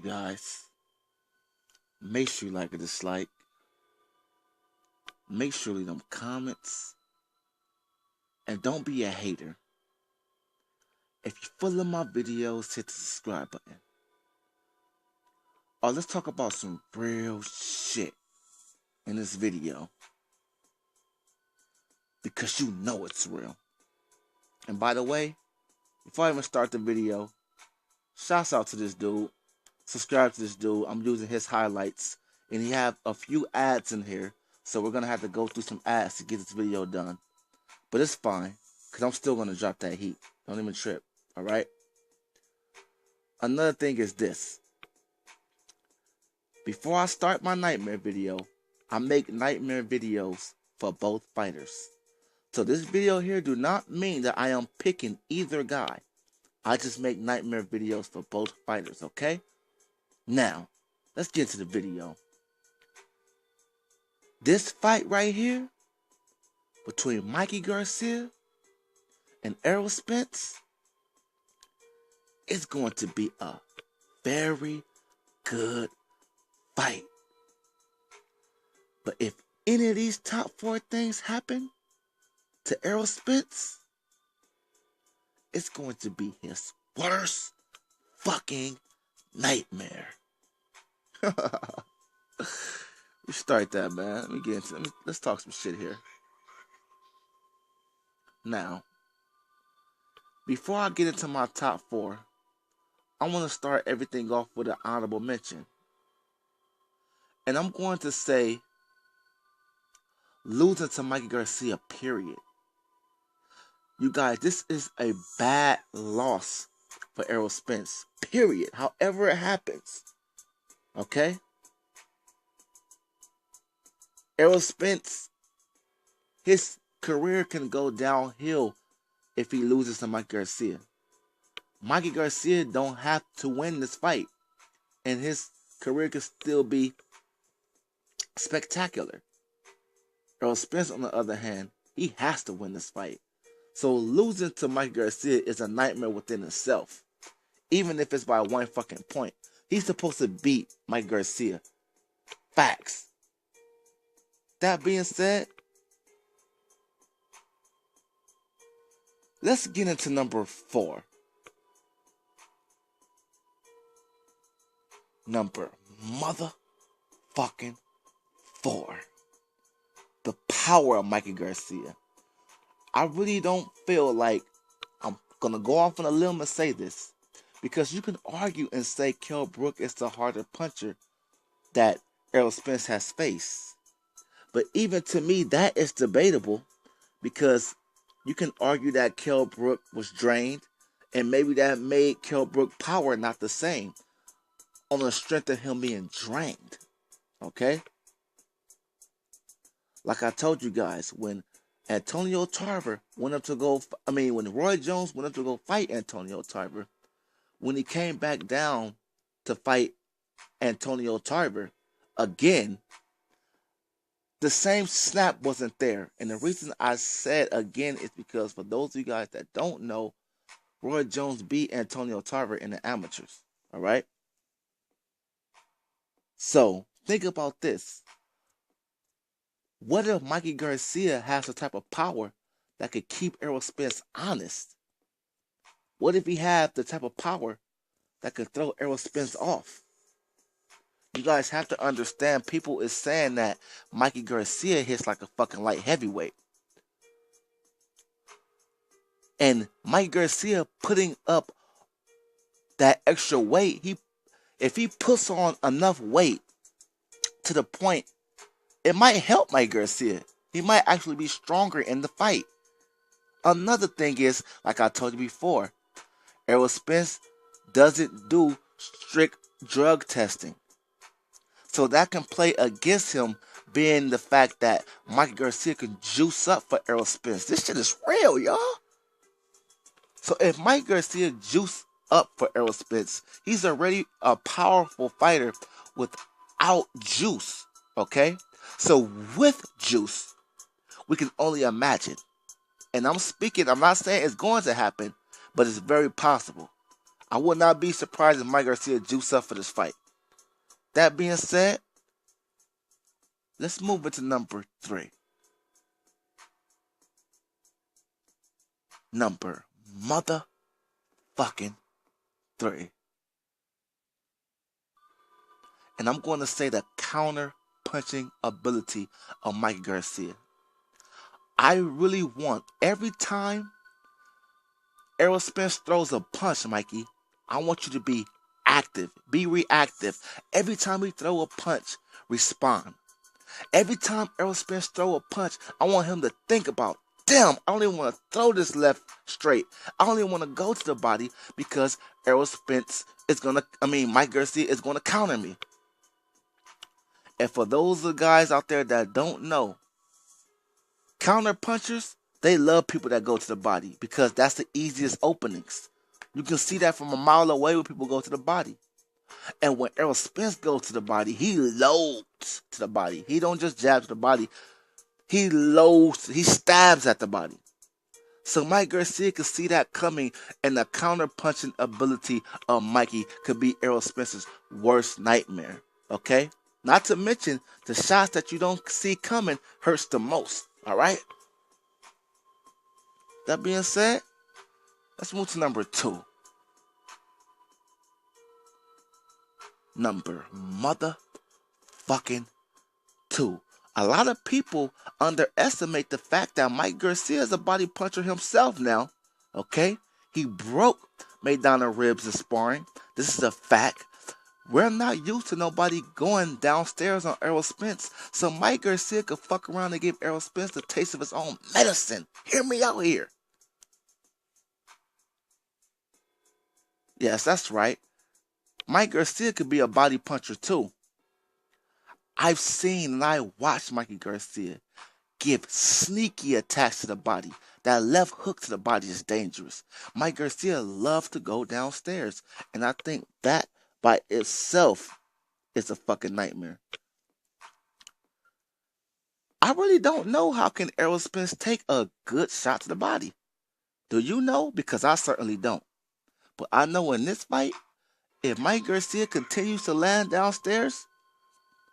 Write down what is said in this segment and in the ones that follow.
guys. Make sure you like or dislike. Make sure you leave them comments. And don't be a hater. If you're full of my videos, hit the subscribe button. Or let's talk about some real shit in this video. Because you know it's real. And by the way, before I even start the video, shouts out to this dude. Subscribe to this dude. I'm using his highlights. And he have a few ads in here. So we're going to have to go through some ads to get this video done. But it's fine. Because I'm still going to drop that heat. Don't even trip. Alright? Another thing is this. Before I start my nightmare video, I make nightmare videos for both fighters. So this video here do not mean that I am picking either guy. I just make nightmare videos for both fighters, okay? Now, let's get to the video. This fight right here, between Mikey Garcia and Errol Spence, is going to be a very good fight. But if any of these top 4 things happen to Errol Spence, it's going to be his worst fucking nightmare. We start that, man. Let me get into it. Let's talk some shit here. Now, before I get into my top 4, I want to start everything off with an honorable mention. And I'm going to say losing to Mikey Garcia, period. You guys, this is a bad loss for Errol Spence, period. However it happens. Okay? Errol Spence, his career can go downhill if he loses to Mikey Garcia. Mikey Garcia don't have to win this fight. And his career can still be spectacular. Errol Spence, on the other hand, he has to win this fight. So losing to Mikey Garcia is a nightmare within itself. Even if it's by 1 fucking point. He's supposed to beat Mikey Garcia. Facts. That being said, let's get into number 4. Number motherfucking 4. The power of Mikey Garcia. I really don't feel like I'm going to go off on a limb and say this. Because you can argue and say Kell Brook is the harder puncher that Errol Spence has faced. But even to me, that is debatable. Because you can argue that Kell Brook was drained. And maybe that made Kell Brook power not the same. On the strength of him being drained. Okay? Like I told you guys, when Antonio Tarver went up to go, when Roy Jones went up to go fight Antonio Tarver, when he came back down to fight Antonio Tarver again, the same snap wasn't there. And the reason I said again is because for those of you guys that don't know, Roy Jones beat Antonio Tarver in the amateurs. All right? So, think about this. What if Mikey Garcia has the type of power that could keep Errol Spence honest? What if he had the type of power that could throw Errol Spence off? You guys have to understand, people is saying that Mikey Garcia hits like a fucking light heavyweight. And Mikey Garcia putting up that extra weight, if he puts on enough weight to the point, it might help Mikey Garcia. He might actually be stronger in the fight. Another thing is, like I told you before, Errol Spence doesn't do strict drug testing. So that can play against him, being the fact that Mikey Garcia can juice up for Errol Spence. This shit is real, y'all. So if Mikey Garcia juice up for Errol Spence, he's already a powerful fighter without juice. Okay? So with juice, we can only imagine. And I'm not saying it's going to happen, but it's very possible. I would not be surprised if Mike Garcia juice up for this fight. That being said, let's move into number 3. Number motherfucking 3. And I'm going to say the counter punching ability of Mikey Garcia. I really want every time Errol Spence throws a punch, Mikey, I want you to be active, be reactive. Every time we throw a punch, respond. Every time Errol Spence throw a punch, I want him to think about, damn, I don't even want to throw this left straight. I don't even want to go to the body because Errol Spence is Mike Garcia is going to counter me. And for those of the guys out there that don't know, counter punchers, they love people that go to the body because that's the easiest openings. You can see that from a mile away when people go to the body. And when Errol Spence goes to the body, he loads to the body. He don't just jab to the body. He loads, he stabs at the body. So Mike Garcia could see that coming, and the counter punching ability of Mikey could be Errol Spence's worst nightmare. Okay? Not to mention, the shots that you don't see coming hurts the most. Alright? That being said, let's move to number 2. Number motherfucking 2. A lot of people underestimate the fact that Mike Garcia is a body puncher himself now. Okay? He broke Maidana ribs in sparring. This is a fact. We're not used to nobody going downstairs on Errol Spence. So Mike Garcia could fuck around and give Errol Spence the taste of his own medicine. Hear me out here. Yes, that's right. Mike Garcia could be a body puncher too. I've seen and I watched Mikey Garcia give sneaky attacks to the body. That left hook to the body is dangerous. Mike Garcia loves to go downstairs. And I think that by itself is a fucking nightmare. I really don't know how can Errol Spence take a good shot to the body. Do you know? Because I certainly don't. But I know in this fight, if Mike Garcia continues to land downstairs,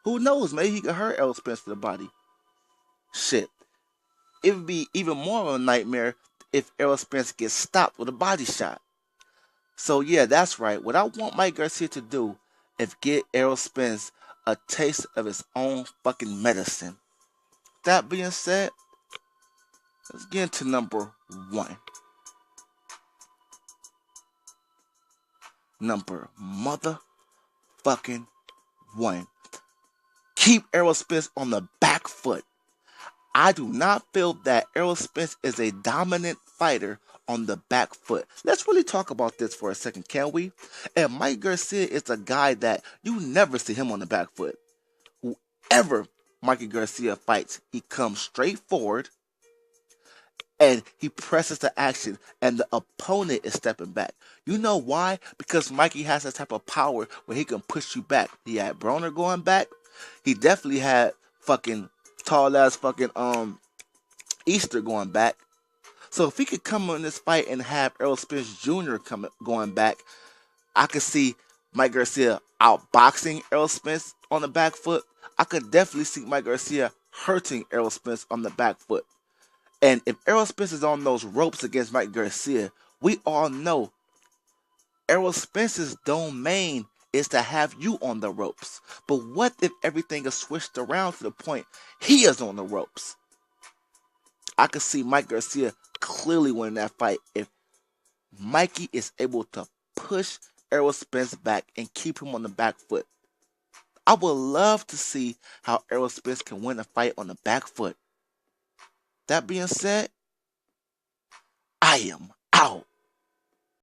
who knows? Maybe he could hurt Errol Spence to the body. Shit. It would be even more of a nightmare if Errol Spence gets stopped with a body shot. So yeah, that's right. What I want Mike Garcia to do is get Errol Spence a taste of his own fucking medicine. That being said, let's get into number 1. Number motherfucking 1. Keep Errol Spence on the back foot. I do not feel that Errol Spence is a dominant fighter on the back foot. Let's really talk about this for a second, can we? And Mike Garcia is a guy that you never see him on the back foot. Whoever Mikey Garcia fights, he comes straight forward and he presses the action and the opponent is stepping back. You know why? Because Mikey has that type of power where he can push you back. He had Broner going back. He definitely had fucking tall ass fucking Easter going back. So if he could come in this fight and have Errol Spence Jr. going back, I could see Mike Garcia outboxing Errol Spence on the back foot. I could definitely see Mike Garcia hurting Errol Spence on the back foot. And if Errol Spence is on those ropes against Mike Garcia, we all know Errol Spence's domain is to have you on the ropes. But what if everything is switched around to the point he is on the ropes? I could see Mike Garcia clearly winning that fight if Mikey is able to push Errol Spence back and keep him on the back foot. I would love to see how Errol Spence can win a fight on the back foot. That being said, I am out.